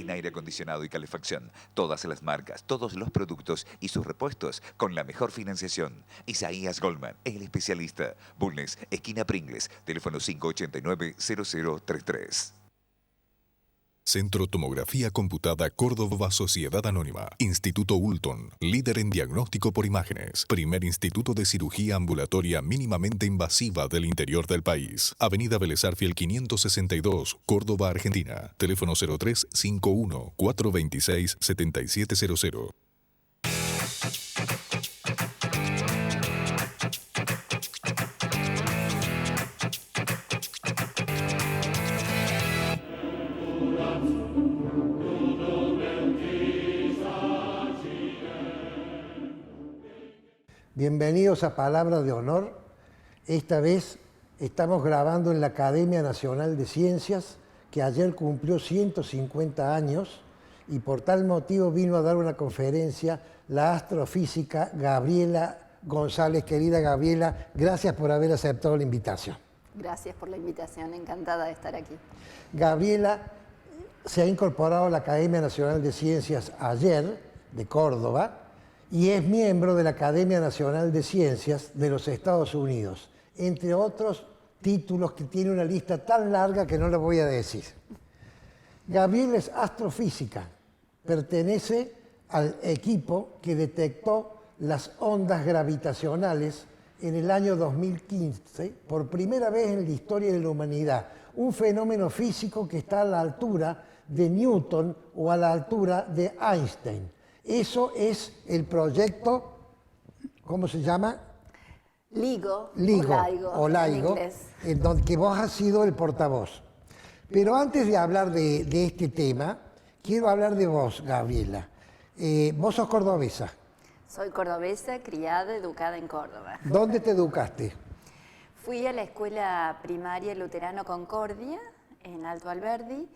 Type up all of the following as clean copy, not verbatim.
en aire acondicionado y calefacción. Todas las marcas, todos los productos y sus repuestos con la mejor financiación. Isaías Goldman, el especialista. Bulnes, esquina Pringles, teléfono 589-0033. Centro Tomografía Computada Córdoba Sociedad Anónima. Instituto Ulton, líder en diagnóstico por imágenes. Primer instituto de cirugía ambulatoria mínimamente invasiva del interior del país. Avenida Vélez Arfiel 562, Córdoba, Argentina. Teléfono 0351-426-7700. Bienvenidos a Palabra de Honor. Esta vez estamos grabando en la Academia Nacional de Ciencias, que ayer cumplió 150 años y por tal motivo vino a dar una conferencia la astrofísica Gabriela González. Querida Gabriela, gracias por haber aceptado la invitación. Gracias por la invitación, encantada de estar aquí. Gabriela se ha incorporado a la Academia Nacional de Ciencias ayer, de Córdoba, y es miembro de la Academia Nacional de Ciencias de los Estados Unidos, entre otros títulos que tiene una lista tan larga que no la voy a decir. Gabriela es astrofísica, pertenece al equipo que detectó las ondas gravitacionales en el año 2015, por primera vez en la historia de la humanidad, un fenómeno físico que está a la altura de Newton o a la altura de Einstein. Eso es el proyecto, ¿cómo se llama? LIGO o LIGO, en donde que vos has sido el portavoz. Pero antes de hablar de este tema, quiero hablar de vos, Gabriela. Vos sos cordobesa. Soy cordobesa, criada, educada en Córdoba. ¿Dónde te educaste? Fui a la escuela primaria Luterano Concordia, en Alto Alberdi,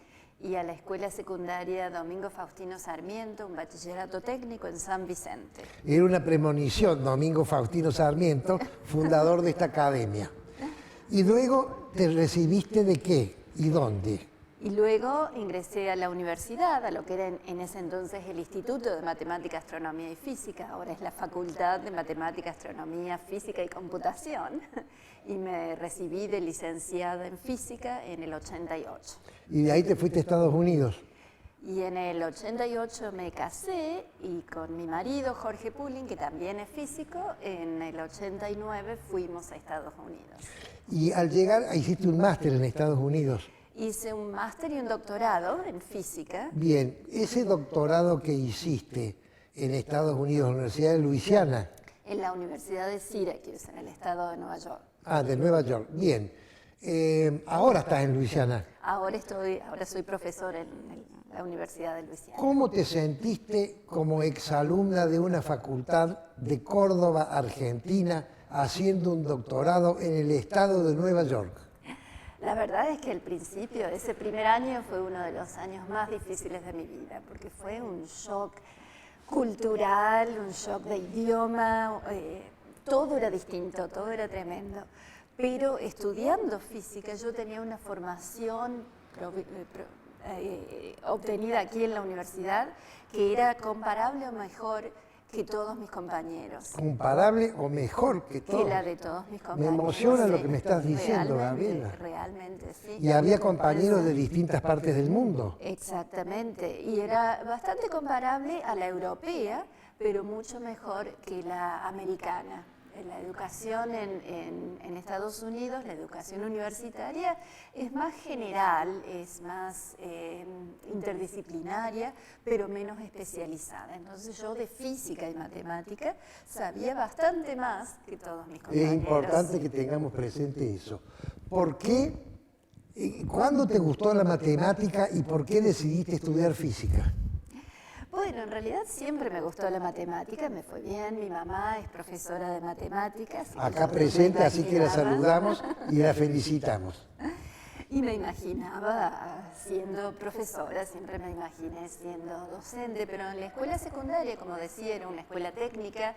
y a la escuela secundaria Domingo Faustino Sarmiento, un bachillerato técnico en San Vicente. Era una premonición, Domingo Faustino Sarmiento, fundador de esta academia. Y luego, ¿te recibiste de qué y dónde? Y luego ingresé a la universidad, a lo que era en ese entonces el Instituto de Matemática, Astronomía y Física, ahora es la Facultad de Matemática, Astronomía, Física y Computación, y me recibí de licenciada en Física en el 88. Y de ahí te fuiste a Estados Unidos. Y en el 88 me casé y con mi marido Jorge Pulling, que también es físico, en el 89 fuimos a Estados Unidos. Y al llegar, hiciste un máster en Estados Unidos. Hice un máster y un doctorado en física. Bien, ese doctorado que hiciste en Estados Unidos, en la Universidad de Luisiana. En la Universidad de Syracuse, en el estado de Nueva York. Ah, de Nueva York, bien. Ahora estás en Luisiana. Ahora soy profesor en la Universidad de Luisiana. ¿Cómo te sentiste como exalumna de una facultad de Córdoba, Argentina, haciendo un doctorado en el estado de Nueva York? La verdad es que el principio, ese primer año fue uno de los años más difíciles de mi vida, porque fue un shock cultural, un shock de idioma, todo era distinto, todo era tremendo. Pero estudiando física yo tenía una formación obtenida aquí en la universidad que era comparable o mejor que todos mis compañeros. ¿Comparable o mejor que todos? Que la de todos mis compañeros. Me emociona lo que me estás diciendo, Gabriela. Realmente, sí. Y había compañeros de distintas partes del mundo. Exactamente, y era bastante comparable a la europea, pero mucho mejor que la americana. La educación en Estados Unidos, la educación universitaria, es más general, es más interdisciplinaria, pero menos especializada. Entonces yo de física y matemática sabía bastante más que todos mis compañeros. Es importante que tengamos presente eso. ¿Por qué? ¿Cuándo te gustó la matemática y por qué decidiste estudiar física? Bueno, en realidad siempre me gustó la matemática, me fue bien, mi mamá es profesora de matemáticas. Acá presente, así que la saludamos y la felicitamos. Y me imaginaba siendo profesora, siempre me imaginé siendo docente, pero en la escuela secundaria, como decía, era una escuela técnica,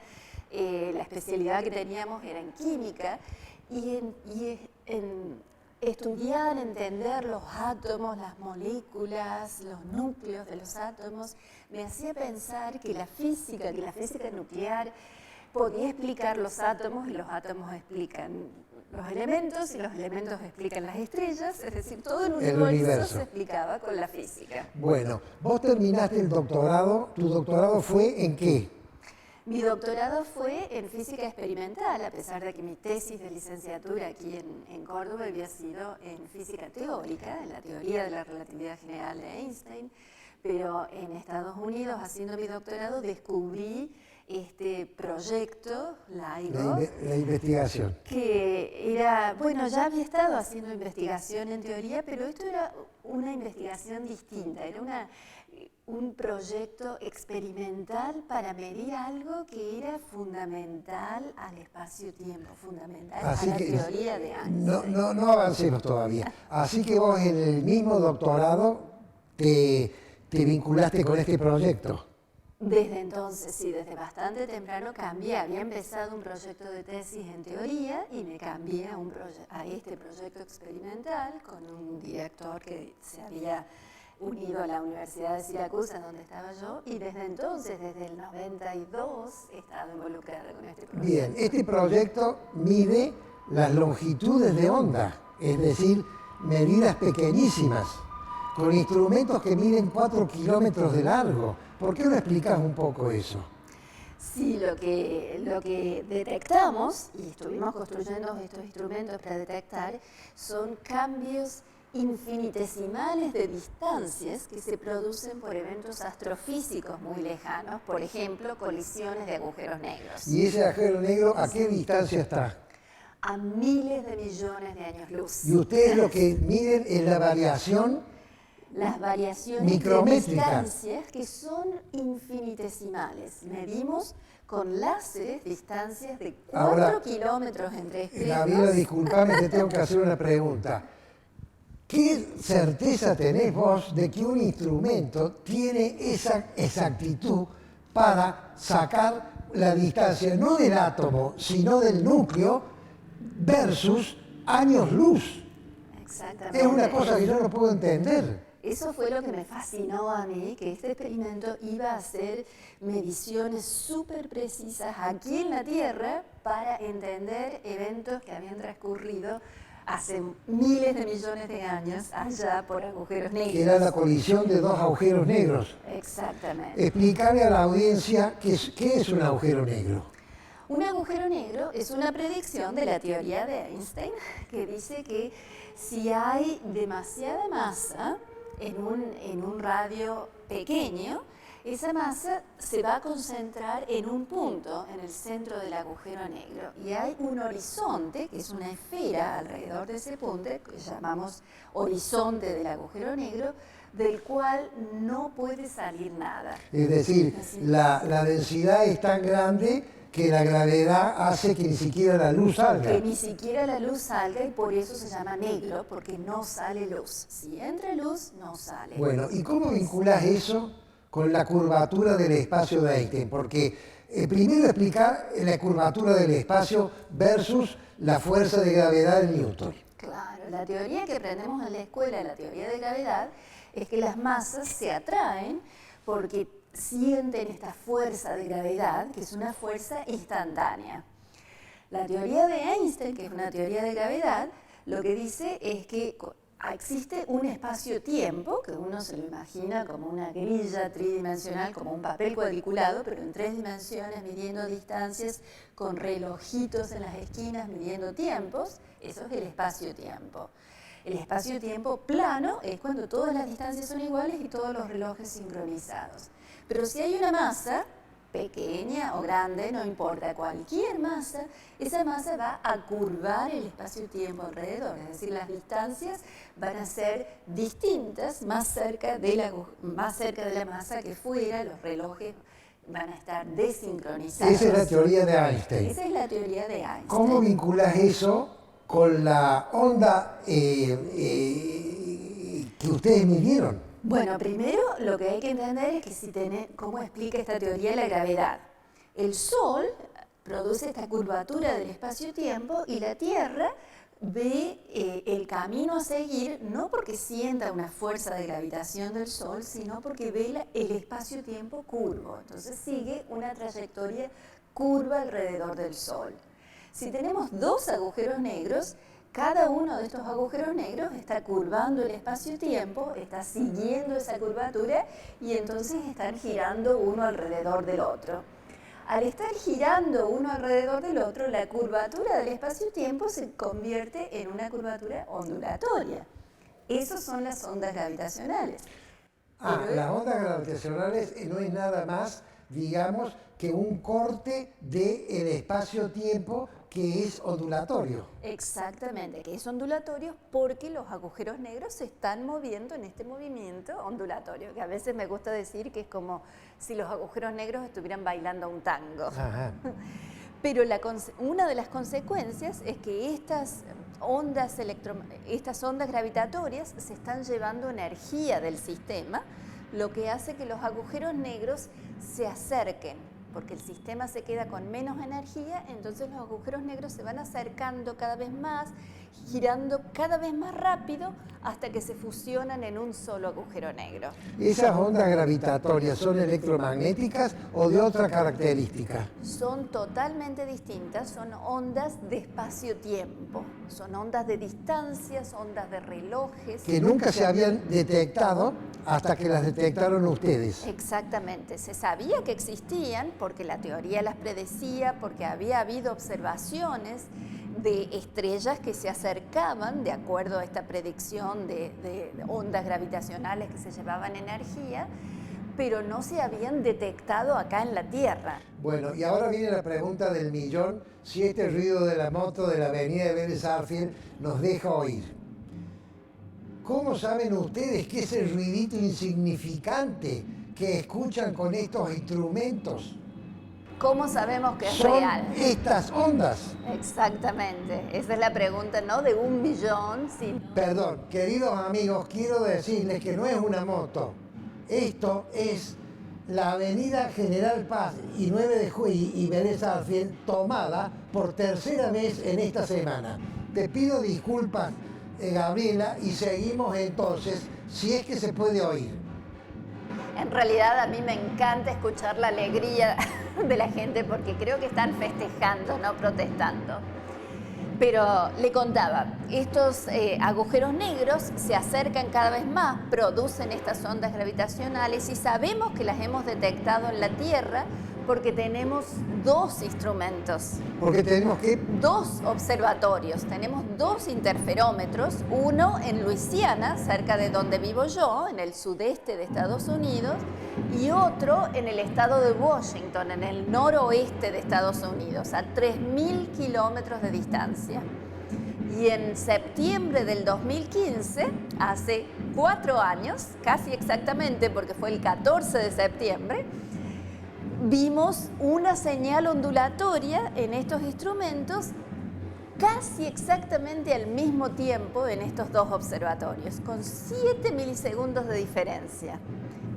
la especialidad que teníamos era en química, y estudiar, entender los átomos, las moléculas, los núcleos de los átomos, me hacía pensar que la física nuclear podía explicar los átomos y los átomos explican los elementos y los elementos explican las estrellas, es decir, todo el universo se explicaba con la física. Bueno, vos terminaste el doctorado, ¿tu doctorado fue en qué? Mi doctorado fue en física experimental, a pesar de que mi tesis de licenciatura aquí en Córdoba había sido en física teórica, en la teoría de la relatividad general de Einstein, pero en Estados Unidos, haciendo mi doctorado, descubrí este proyecto, LIGO, la investigación. Que era, bueno, ya había estado haciendo investigación en teoría, pero esto era una investigación distinta, era un proyecto experimental para medir algo que era fundamental al espacio-tiempo, fundamental Así a la que teoría de Einstein. No avancemos todavía. Así que vos en el mismo doctorado te vinculaste con este proyecto. Desde entonces, sí, desde bastante temprano cambié. Había empezado un proyecto de tesis en teoría y me cambié a este proyecto experimental con un director que se había unido a la Universidad de Siracusa, donde estaba yo, y desde entonces, desde el 92, he estado involucrada con este proyecto. Bien, este proyecto mide las longitudes de onda, es decir, medidas pequeñísimas, con instrumentos que miden 4 kilómetros de largo. ¿Por qué no explicas un poco eso? Sí, lo que detectamos, y estuvimos construyendo estos instrumentos para detectar, son cambios infinitesimales de distancias que se producen por eventos astrofísicos muy lejanos, por ejemplo, colisiones de agujeros negros. ¿Y ese agujero negro a qué distancia está? A miles de millones de años luz. Y ustedes lo que miden es la variación las variaciones micrométricas, de distancias que son infinitesimales. Medimos con láseres distancias de 4 kilómetros entre estrellas. Gabriela, disculpame, te tengo que hacer una pregunta. ¿Qué certeza tenés vos de que un instrumento tiene esa exactitud para sacar la distancia, no del átomo, sino del núcleo, versus años luz? Exactamente. Es una cosa que yo no puedo entender. Eso fue lo que me fascinó a mí, que este experimento iba a hacer mediciones súper precisas aquí en la Tierra para entender eventos que habían transcurrido hace miles de millones de años allá por agujeros negros. Que era la colisión de dos agujeros negros. Exactamente. Explicarle a la audiencia qué es un agujero negro. Un agujero negro es una predicción de la teoría de Einstein que dice que si hay demasiada masa en un radio pequeño, esa masa se va a concentrar en un punto en el centro del agujero negro y hay un horizonte, que es una esfera alrededor de ese punto, que llamamos horizonte del agujero negro, del cual no puede salir nada. Es decir, la densidad es tan grande que la gravedad hace que ni siquiera la luz salga. Que ni siquiera la luz salga y por eso se llama negro, porque no sale luz. Si entra luz, no sale. Bueno, ¿y cómo vinculas eso con la curvatura del espacio de Einstein? Porque primero explicar la curvatura del espacio versus la fuerza de gravedad de Newton. Claro, la teoría que aprendemos en la escuela, la teoría de gravedad, es que las masas se atraen porque sienten esta fuerza de gravedad, que es una fuerza instantánea. La teoría de Einstein, que es una teoría de gravedad, lo que dice es que existe un espacio-tiempo, que uno se lo imagina como una grilla tridimensional, como un papel cuadriculado, pero en 3 dimensiones, midiendo distancias, con relojitos en las esquinas, midiendo tiempos. Eso es el espacio-tiempo. El espacio-tiempo plano es cuando todas las distancias son iguales y todos los relojes sincronizados. Pero si hay una masa, pequeña o grande, no importa, cualquier masa, esa masa va a curvar el espacio-tiempo alrededor, es decir, las distancias van a ser distintas, más cerca de la masa que fuera, los relojes van a estar desincronizados. Esa es la teoría de Einstein. Esa es la teoría de Einstein. ¿Cómo vinculas eso con la onda que ustedes midieron? Bueno, primero lo que hay que entender es que cómo explica esta teoría la gravedad. El Sol produce esta curvatura del espacio-tiempo y la Tierra ve camino a seguir, no porque sienta una fuerza de gravitación del Sol, sino porque ve el espacio-tiempo curvo. Entonces sigue una trayectoria curva alrededor del Sol. Si tenemos dos agujeros negros, cada uno de estos agujeros negros está curvando el espacio-tiempo, está siguiendo esa curvatura y entonces están girando uno alrededor del otro. Al estar girando uno alrededor del otro, la curvatura del espacio-tiempo se convierte en una curvatura ondulatoria. Esas son las ondas gravitacionales. Las ondas gravitacionales no es nada más, digamos, que un corte del espacio-tiempo que es ondulatorio. Exactamente, que es ondulatorio porque los agujeros negros se están moviendo en este movimiento ondulatorio, que a veces me gusta decir que es como si los agujeros negros estuvieran bailando un tango. Ajá. Pero una de las consecuencias es que estas ondas gravitatorias se están llevando energía del sistema, lo que hace que los agujeros negros se acerquen, porque el sistema se queda con menos energía, entonces los agujeros negros se van acercando cada vez más, girando cada vez más rápido hasta que se fusionan en un solo agujero negro. ¿Esas ondas gravitatorias son electromagnéticas o de otra característica? Son totalmente distintas, son ondas de espacio-tiempo, son ondas de distancias, ondas de relojes. Que nunca se habían detectado hasta que las detectaron ustedes. Exactamente, se sabía que existían porque la teoría las predecía, porque había habido observaciones de estrellas que se acercaban de acuerdo a esta predicción de ondas gravitacionales que se llevaban energía, pero no se habían detectado acá en la Tierra. Bueno, y ahora viene la pregunta del millón, si este ruido de la moto de la avenida de Vélez Sarsfield nos deja oír. ¿Cómo saben ustedes que ese ruidito insignificante que escuchan con estos instrumentos ¿Cómo sabemos que es son real? estas ondas? Exactamente, esa es la pregunta, no de 1 millón, sino... Perdón, queridos amigos, quiero decirles que no es una moto. Esto es la avenida General Paz y 9 de Julio y Vélez Sarsfield tomada por tercera vez en esta semana. Te pido disculpas, Gabriela, y seguimos entonces, si es que se puede oír. En realidad a mí me encanta escuchar la alegría de la gente porque creo que están festejando, no protestando. Pero le contaba, estos agujeros negros se acercan cada vez más, producen estas ondas gravitacionales y sabemos que las hemos detectado en la Tierra porque tenemos dos instrumentos. Porque tenemos que... Dos observatorios, tenemos dos interferómetros, uno en Luisiana, cerca de donde vivo yo, en el sudeste de Estados Unidos, y otro en el estado de Washington, en el noroeste de Estados Unidos, a 3.000 kilómetros de distancia. Y en septiembre del 2015, hace 4 años, casi exactamente porque fue el 14 de septiembre, vimos una señal ondulatoria en estos instrumentos casi exactamente al mismo tiempo en estos dos observatorios, con 7 milisegundos de diferencia.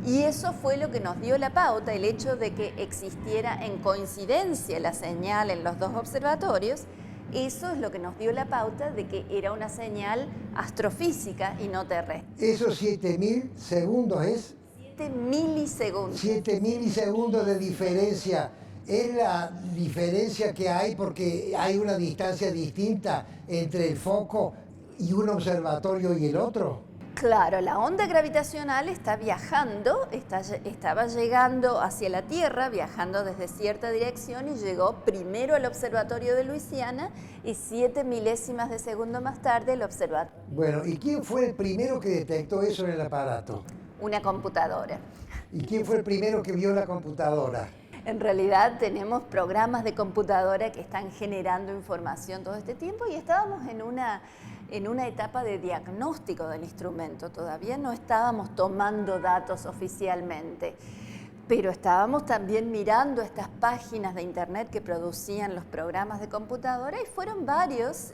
Y eso fue lo que nos dio la pauta, el hecho de que existiera en coincidencia la señal en los dos observatorios. Eso es lo que nos dio la pauta de que era una señal astrofísica y no terrestre. Esos 7.000 segundos es... 7 milisegundos. 7 milisegundos de diferencia. ¿Es la diferencia que hay porque hay una distancia distinta entre el foco y un observatorio y el otro? Claro, la onda gravitacional está viajando, estaba llegando hacia la Tierra, viajando desde cierta dirección y llegó primero al observatorio de Luisiana y 7 milésimas de segundo más tarde el observatorio. Bueno, ¿y quién fue el primero que detectó eso en el aparato? Una computadora. ¿Y quién fue el primero que vio la computadora? En realidad tenemos programas de computadora que están generando información todo este tiempo y estábamos en una etapa de diagnóstico del instrumento. Todavía no estábamos tomando datos oficialmente, pero estábamos también mirando estas páginas de internet que producían los programas de computadora y fueron varios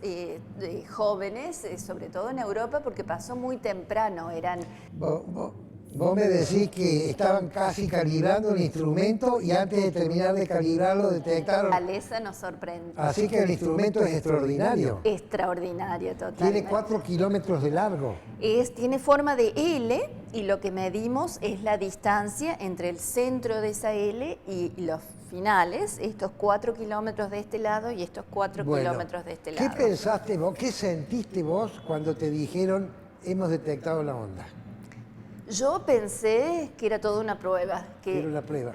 jóvenes, sobre todo en Europa, porque pasó muy temprano. Vos me decís que estaban casi calibrando el instrumento y antes de terminar de calibrarlo detectaron... La naturaleza nos sorprende. Así que el instrumento es extraordinario. Extraordinario, totalmente. Tiene 4 kilómetros de largo. Tiene forma de L y lo que medimos es la distancia entre el centro de esa L y los finales, estos 4 kilómetros de este lado y estos 4 kilómetros de este lado. ¿Qué pensaste vos, qué sentiste vos cuando te dijeron hemos detectado la onda? Yo pensé que era toda una prueba. Era una prueba.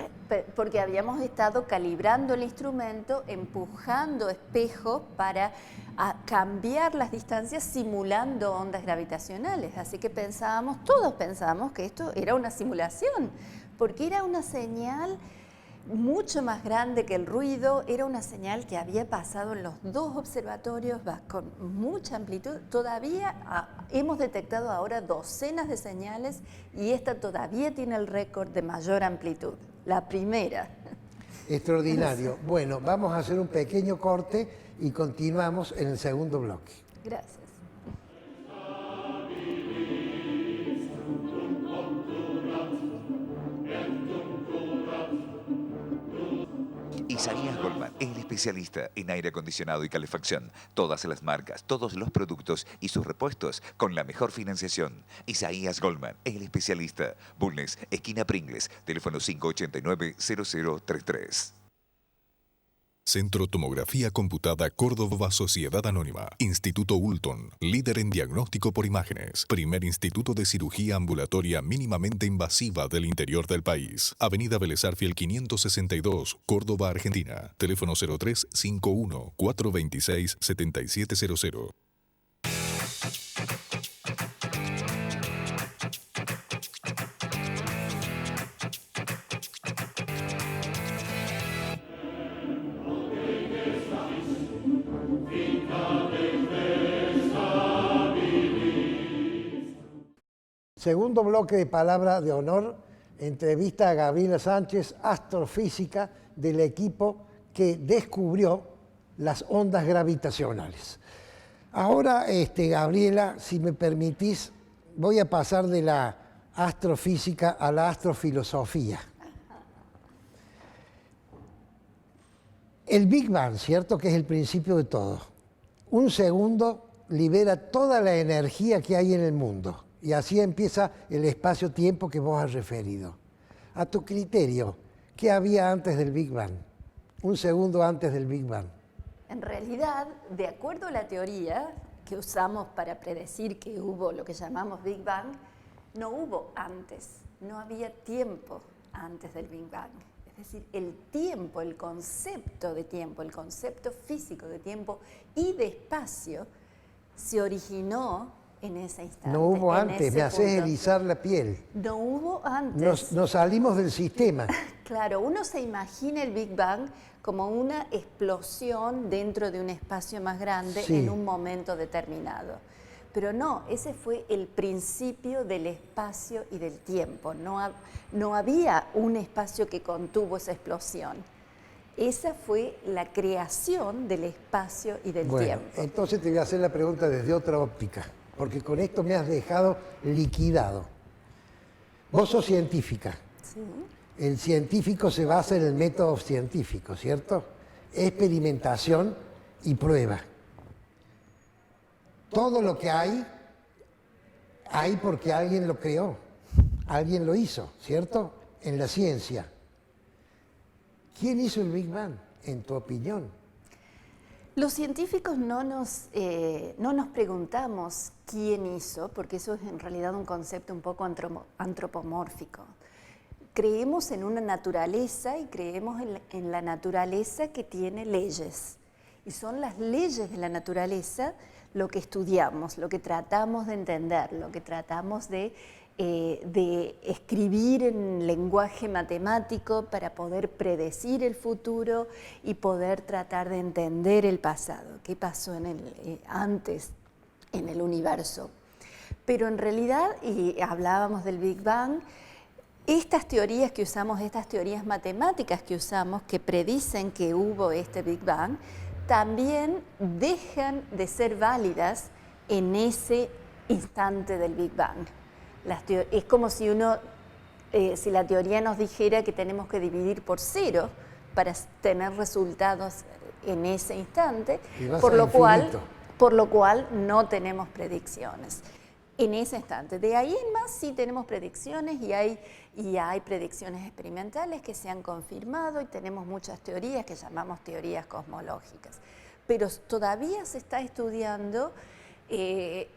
Porque habíamos estado calibrando el instrumento, empujando espejos para cambiar las distancias simulando ondas gravitacionales. Así que todos pensábamos que esto era una simulación, porque era una señal mucho más grande que el ruido, era una señal que había pasado en los 2 observatorios con mucha amplitud. Todavía hemos detectado ahora docenas de señales y esta todavía tiene el récord de mayor amplitud, la primera. Extraordinario. Bueno, vamos a hacer un pequeño corte y continuamos en el segundo bloque. Gracias. Isaías Goldman, el especialista en aire acondicionado y calefacción. Todas las marcas, todos los productos y sus repuestos con la mejor financiación. Isaías Goldman, el especialista. Bulnes, esquina Pringles, teléfono 589-0033. Centro Tomografía Computada Córdoba Sociedad Anónima. Instituto Ulton, líder en diagnóstico por imágenes. Primer instituto de cirugía ambulatoria mínimamente invasiva del interior del país. Avenida Vélez Arfiel 562, Córdoba, Argentina. Teléfono 0351-426-7700. Segundo bloque de Palabra de Honor, entrevista a Gabriela Sánchez, astrofísica del equipo que descubrió las ondas gravitacionales. Ahora, Gabriela, si me permitís, voy a pasar de la astrofísica a la astrofilosofía. El Big Bang, ¿cierto? Que es el principio de todo. Un segundo libera toda la energía que hay en el mundo. Y así empieza el espacio-tiempo que vos has referido. A tu criterio, ¿qué había antes del Big Bang? Un segundo antes del Big Bang. En realidad, de acuerdo a la teoría que usamos para predecir que hubo lo que llamamos Big Bang, no hubo antes, no había tiempo antes del Big Bang. Es decir, el tiempo, el concepto de tiempo, el concepto físico de tiempo y de espacio se originó en ese instante. No hubo antes, me haces erizar la piel. No hubo antes. Nos salimos del sistema. Claro, uno se imagina el Big Bang como una explosión dentro de un espacio más grande en un momento determinado. Pero no, ese fue el principio del espacio y del tiempo. No había un espacio que contuvo esa explosión. Esa fue la creación del espacio y del tiempo. Entonces te voy a hacer la pregunta desde otra óptica, porque con esto me has dejado liquidado. Vos sos científica. Sí. El científico se basa en el método científico, ¿cierto? Experimentación y prueba. Todo lo que hay porque alguien lo creó, alguien lo hizo, ¿cierto? En la ciencia. ¿Quién hizo el Big Bang, en tu opinión? Los científicos no nos preguntamos quién hizo, porque eso es en realidad un concepto un poco antropomórfico. Creemos en una naturaleza y creemos en la naturaleza que tiene leyes. Y son las leyes de la naturaleza lo que estudiamos, lo que tratamos de entender, lo que tratamos de escribir en lenguaje matemático para poder predecir el futuro y poder tratar de entender el pasado, qué pasó antes en el universo. Pero en realidad, y hablábamos del Big Bang, estas teorías que usamos, estas teorías matemáticas que usamos, que predicen que hubo este Big Bang, también dejan de ser válidas en ese instante del Big Bang. Es como si si la teoría nos dijera que tenemos que dividir por 0 para tener resultados en ese instante, por lo cual no tenemos predicciones en ese instante. De ahí en más sí tenemos predicciones y hay predicciones experimentales que se han confirmado y tenemos muchas teorías que llamamos teorías cosmológicas. Pero todavía se está estudiando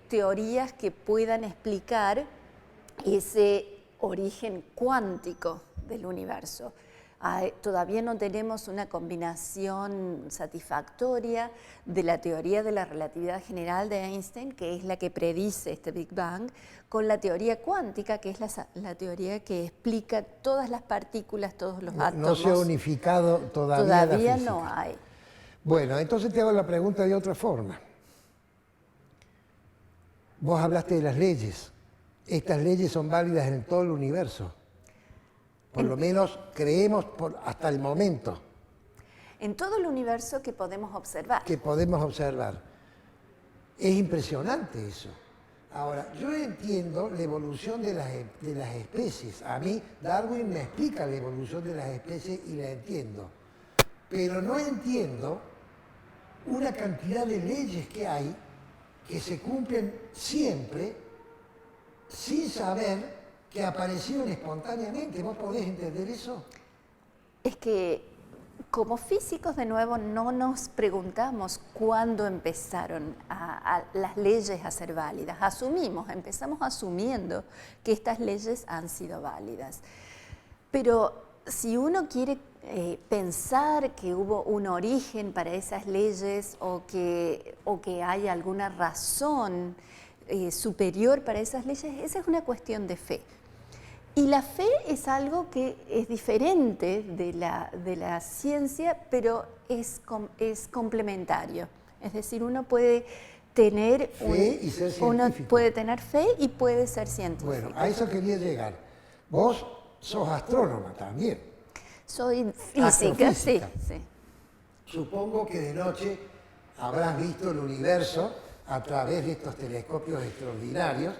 teorías que puedan explicar ese origen cuántico del universo. Todavía no tenemos una combinación satisfactoria de la teoría de la relatividad general de Einstein, que es la que predice este Big Bang, con la teoría cuántica, que es la teoría que explica todas las partículas, todos los átomos. No se ha unificado todavía la física. No hay. Bueno, entonces te hago la pregunta de otra forma. Vos hablaste de las leyes. Estas leyes son válidas en todo el universo. Por lo menos creemos hasta el momento. En todo el universo que podemos observar. Que podemos observar. Es impresionante eso. Ahora, yo entiendo la evolución de las especies. A mí, Darwin me explica la evolución de las especies y la entiendo. Pero no entiendo una cantidad de leyes que hay que se cumplen siempre sin saber que aparecieron espontáneamente. ¿Vos podés entender eso? Es que como físicos, de nuevo, no nos preguntamos cuándo empezaron las leyes a ser válidas. Empezamos asumiendo que estas leyes han sido válidas. Pero si uno quiere pensar que hubo un origen para esas leyes o que hay alguna razón superior para esas leyes, esa es una cuestión de fe. Y la fe es algo que es diferente de la ciencia, pero es complementario. Es decir, uno puede tener fe y ser científico. Uno puede tener fe y puede ser científico. Bueno, a eso quería llegar. Vos sos astrónoma también. Soy física, sí. Supongo que de noche habrás visto el universo a través de estos telescopios extraordinarios.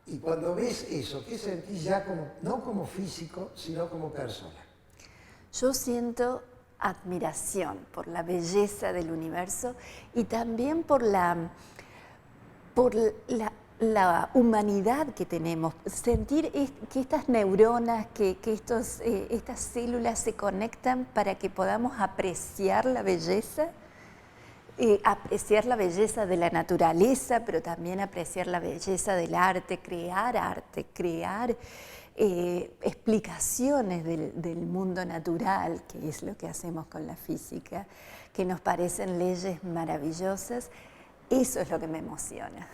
Y cuando ves eso, ¿qué sentís ya no como físico, sino como persona? Yo siento admiración por la belleza del universo y también por la humanidad que tenemos. Sentir que estas neuronas, que estas células se conectan para que podamos apreciar la belleza de la naturaleza, pero también apreciar la belleza del arte, crear explicaciones del mundo natural, que es lo que hacemos con la física, que nos parecen leyes maravillosas. Eso es lo que me emociona.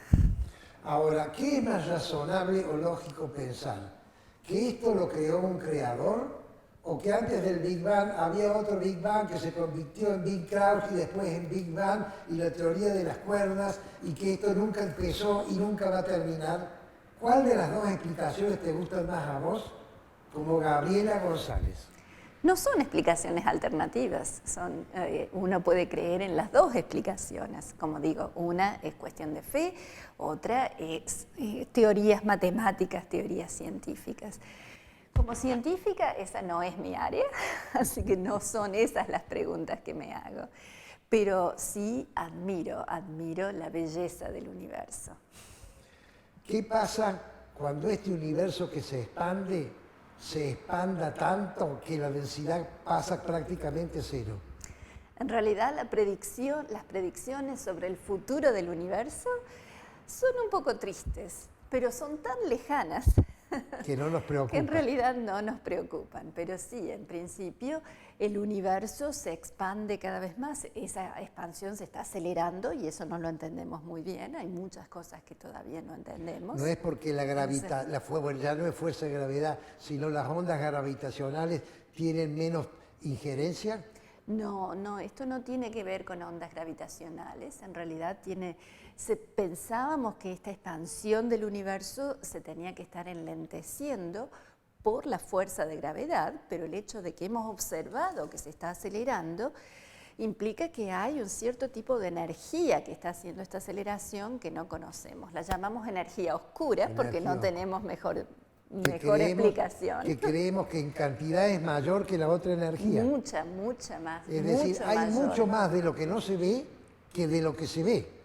Ahora, ¿qué es más razonable o lógico pensar? ¿Que esto lo creó un creador? ¿O que antes del Big Bang había otro Big Bang que se convirtió en Big Crunch y después en Big Bang y la teoría de las cuerdas y que esto nunca empezó y nunca va a terminar? ¿Cuál de las dos explicaciones te gustan más a vos, como Gabriela González? No son explicaciones alternativas, uno puede creer en las dos explicaciones. Como digo, una es cuestión de fe, otra es teorías matemáticas, teorías científicas. Como científica, esa no es mi área, así que no son esas las preguntas que me hago. Pero sí admiro la belleza del universo. ¿Qué pasa cuando este universo que se expanda tanto que la densidad pasa prácticamente cero? En realidad, las predicciones sobre el futuro del universo son un poco tristes, pero son tan lejanas que no nos preocupan. Que en realidad no nos preocupan, pero sí, en principio el universo se expande cada vez más, esa expansión se está acelerando y eso no lo entendemos muy bien, hay muchas cosas que todavía no entendemos. No es porque ya no es fuerza de gravedad, sino las ondas gravitacionales tienen menos injerencia. No, esto no tiene que ver con ondas gravitacionales, en realidad pensábamos que esta expansión del universo se tenía que estar enlenteciendo por la fuerza de gravedad, pero el hecho de que hemos observado que se está acelerando implica que hay un cierto tipo de energía que está haciendo esta aceleración que no conocemos. La llamamos energía oscura porque no tenemos mejor explicación. Que creemos que en cantidad es mayor que la otra energía. Mucha más. Es decir, hay mucho más de lo que no se ve que de lo que se ve.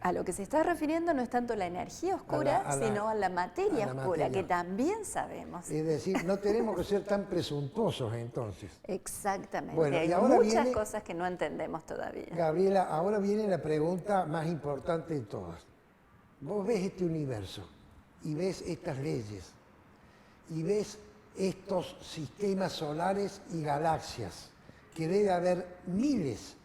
A lo que se está refiriendo no es tanto la energía oscura, sino a la materia oscura, que también sabemos. Es decir, no tenemos que ser tan presuntuosos entonces. Exactamente. Bueno, hay muchas cosas que no entendemos todavía. Gabriela, ahora viene la pregunta más importante de todas. Vos ves este universo y ves estas leyes y ves estos sistemas solares y galaxias, que debe haber miles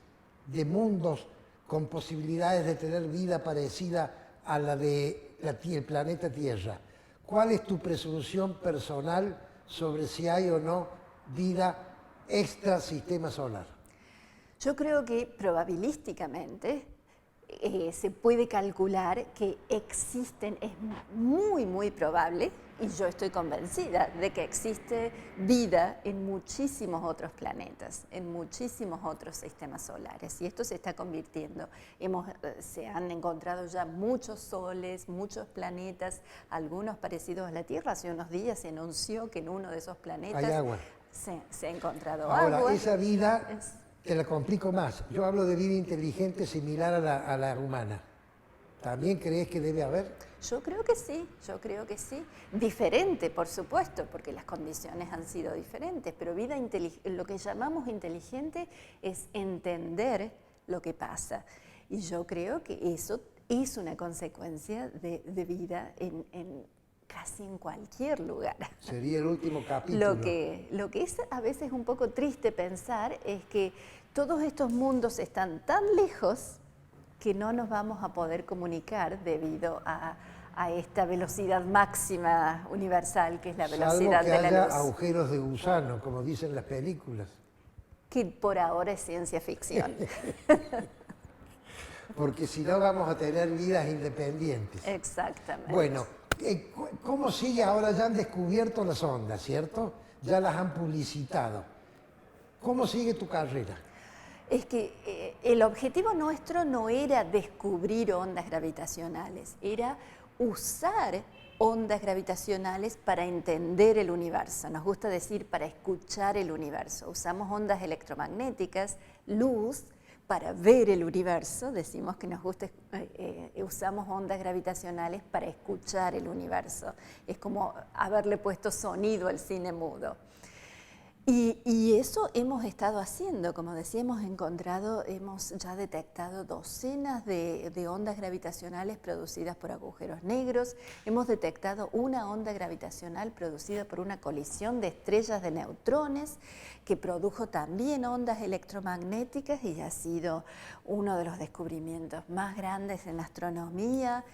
de mundos con posibilidades de tener vida parecida a la de el planeta Tierra. ¿Cuál es tu presunción personal sobre si hay o no vida extra sistema solar? Yo creo que probabilísticamente se puede calcular que existen, es muy probable, y yo estoy convencida de que existe vida en muchísimos otros planetas, en muchísimos otros sistemas solares, y esto se está convirtiendo. Se han encontrado ya muchos soles, muchos planetas, algunos parecidos a la Tierra. Hace unos días se anunció que en uno de esos planetas hay agua. Se ha encontrado agua. Ahora, esa vida... Te la complico más. Yo hablo de vida inteligente similar a la humana. ¿También crees que debe haber? Yo creo que sí. Diferente, por supuesto, porque las condiciones han sido diferentes, pero lo que llamamos inteligente es entender lo que pasa. Y yo creo que eso es una consecuencia de vida casi en cualquier lugar. Sería el último capítulo. Lo que es a veces un poco triste pensar es que todos estos mundos están tan lejos que no nos vamos a poder comunicar debido a esta velocidad máxima universal, que es la velocidad de la luz. Salvo que haya agujeros de gusano, como dicen las películas. Que por ahora es ciencia ficción. Porque si no vamos a tener vidas independientes. Exactamente. Bueno, ¿cómo sigue ahora? Ya han descubierto las ondas, ¿cierto? Ya las han publicitado. ¿Cómo sigue tu carrera? Es que el objetivo nuestro no era descubrir ondas gravitacionales, era usar ondas gravitacionales para entender el universo. Nos gusta decir para escuchar el universo. Usamos ondas electromagnéticas, luz, para ver el universo. Decimos que nos gusta, usamos ondas gravitacionales para escuchar el universo. Es como haberle puesto sonido al cine mudo. Y eso hemos estado haciendo. Como decía, hemos ya detectado docenas de ondas gravitacionales producidas por agujeros negros. Hemos detectado una onda gravitacional producida por una colisión de estrellas de neutrones que produjo también ondas electromagnéticas, y ha sido uno de los descubrimientos más grandes en astronomía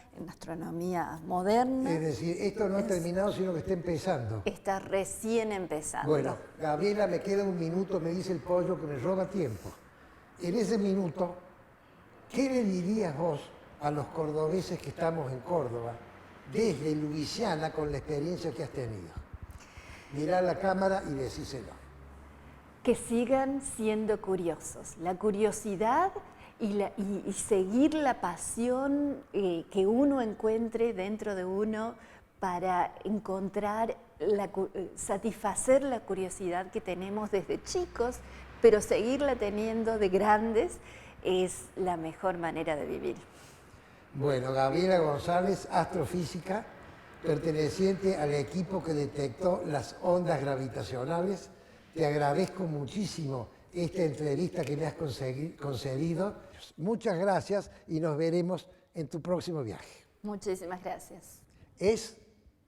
moderna. Es decir, esto no ha terminado, sino que está empezando. Está recién empezando. Bueno, Gabriela, me queda un minuto, me dice el pollo, que me roba tiempo. En ese minuto, ¿qué le dirías vos a los cordobeses que estamos en Córdoba, desde Luisiana, con la experiencia que has tenido? Mirá a la cámara y decíselo. Que sigan siendo curiosos. La curiosidad y seguir la pasión que uno encuentre dentro de uno para encontrar, satisfacer la curiosidad que tenemos desde chicos, pero seguirla teniendo de grandes es la mejor manera de vivir. Bueno, Gabriela González, astrofísica, perteneciente al equipo que detectó las ondas gravitacionales. Te agradezco muchísimo esta entrevista que me has concedido. Muchas gracias y nos veremos en tu próximo viaje. Muchísimas gracias. Es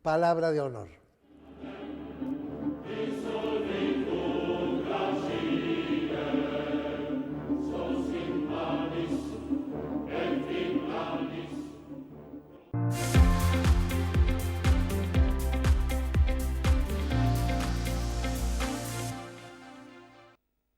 palabra de honor.